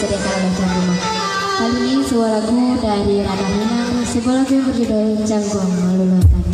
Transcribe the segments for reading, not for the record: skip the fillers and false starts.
disediakan oleh tuan rumah. Kali ini sebuah lagu dari Rana Minang, sebuah lagu yang berjudul Janggung Melulutan.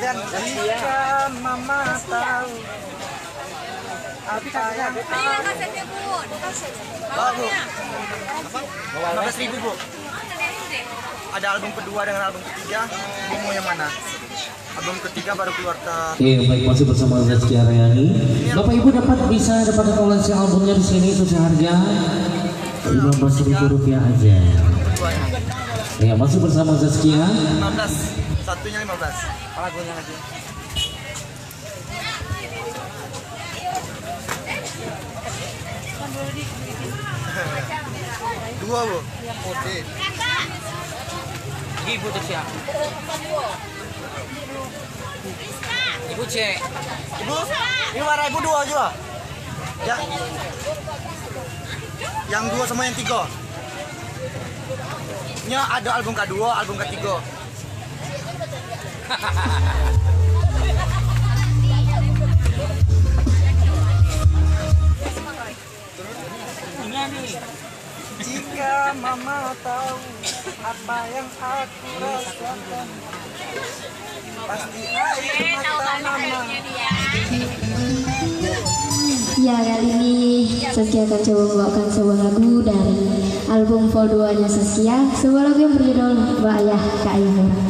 Dan jika mama tahu apa yang kasetnya Bu. bawa Bu, 15.000 Bu. Ada album kedua dengan album ketiga, Bu mau yang mana? Album ketiga baru keluar Oke, baik, masih bersama Zazky Aryani. Bapak Ibu bisa dapatkan koleksi albumnya di sini itu seharga Rp15.000 aja. Ya, masih bersama Zazky. 15, satunya 15. Lagunya lagi. Dua Bu. Oke. Ibu tuh siapa? Ibu cek. Ibu, ini warna ibu dua juga. Ya. Yang dua sama yang tiga. Ini ada album kedua, album ketiga. Jika mama tahu apa yang aku rasakan, pasti air mata mama. Ya, kali ini Saskia akan coba membawakan sebuah lagu dari album Vol 2-nya Saskia, sebuah lagu yang berjudul Mbak Ayah Kak Ayah Orang.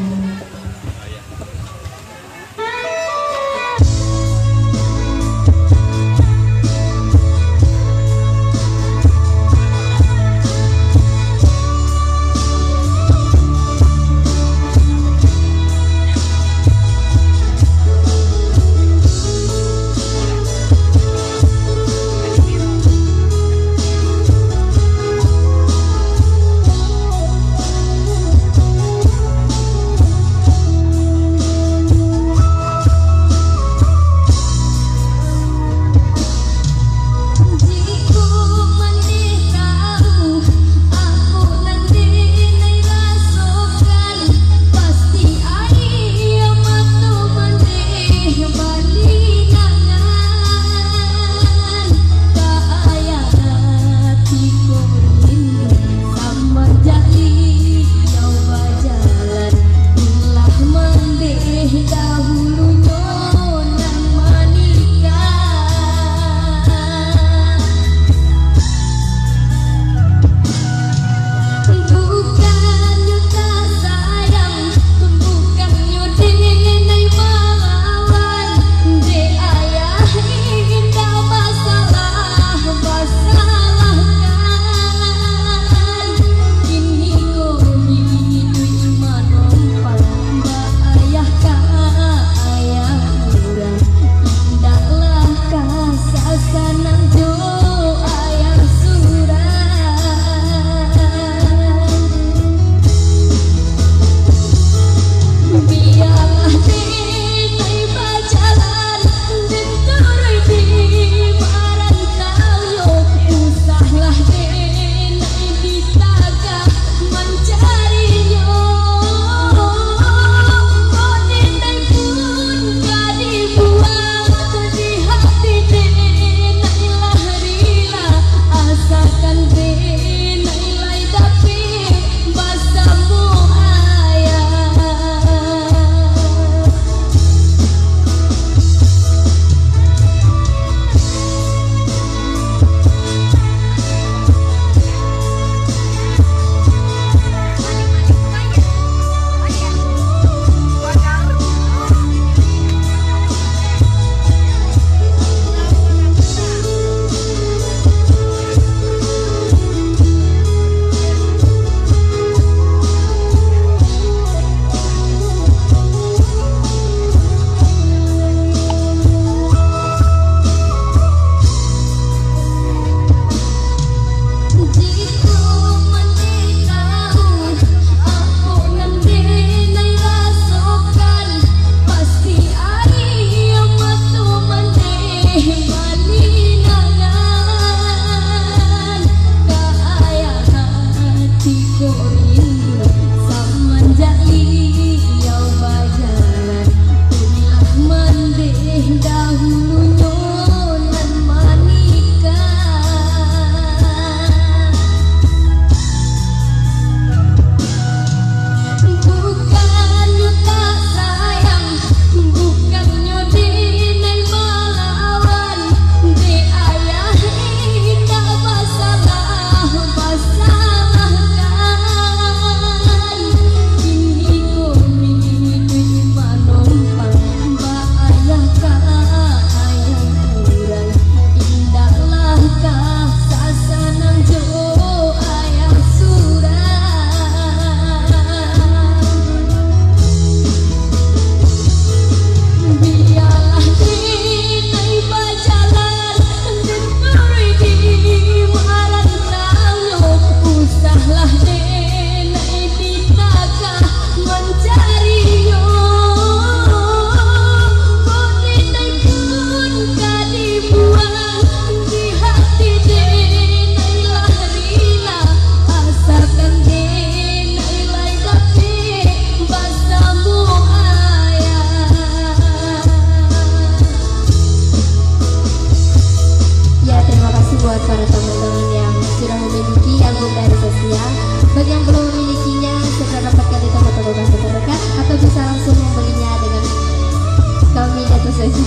saja.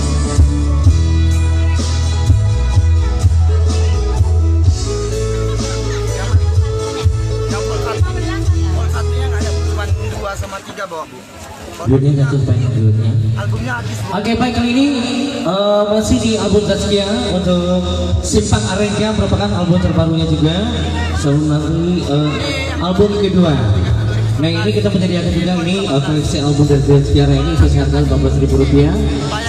Vol satunya nggak ada, cuma 2 sama 3 Bo. Duitnya jatuh banyak duitnya. Albumnya habis Bo. Oke baik, kali ini masih di album Zaskia untuk Simpang Arenca, merupakan album terbarunya juga. Sebelum nanti album kedua. Nah ini kita menyediakan juga ini koleksi album dari Zaskia ini sesuai harga Rp14.000.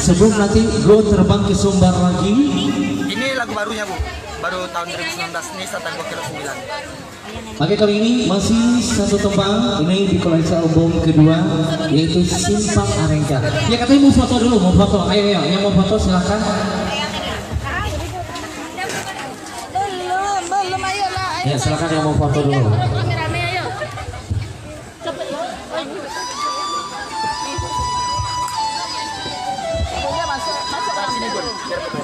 Sebelum nanti gue terbang ke Sumbar lagi. Ini lagu barunya Bu, baru tahun 2019 ini Setan Gokil 9. Oke, kali ini masih satu tembang ini di koleksi album kedua, yaitu Simpang Arenca. Ya katanya mau foto dulu, mau foto. Ayo yang mau foto silakan. Belum, ayo lah. Ya silakan yang mau foto dulu. Rame-rame ayo. Sini Gun, biar betul.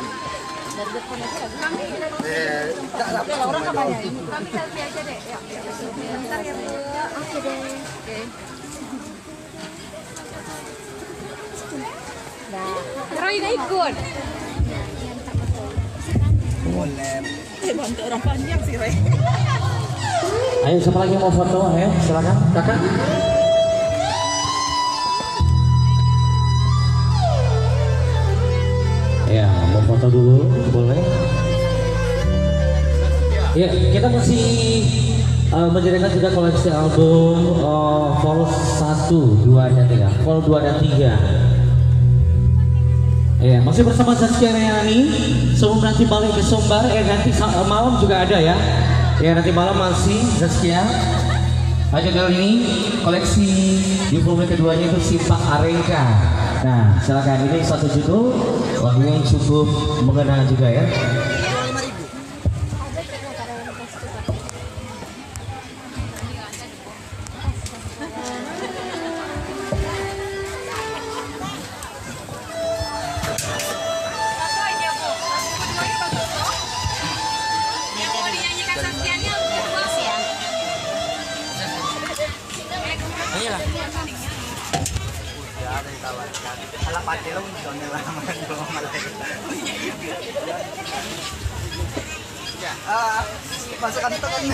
Enggak lah. Kami selfie aja deh. Ya. Bentar ya, Bu. Oke deh. Oke. Roy nggak ikut. Boleh. Bantu orang panjang sih, Roy. Ayo siapa lagi yang mau foto? Ayo silakan kakak. Ya mau foto dulu boleh. Ya kita masih menjadikan juga koleksi album Vol 1, 2 dan 3. Vol 2 dan 3. Ya masih bersama Zaskia Rayani. Sebelum nanti balik ke Sumbar, nanti malam juga ada ya. Ya nanti malam masih Zaskia. Aja kali ini koleksi di volume keduanya itu Simpang Arenca. Nah silakan, ini satu judul lagu yang cukup mengena juga ya. Ayolah. Ya, ada ditawarkan. Alah pakai lo untungnya lah Ya, masuk kantong.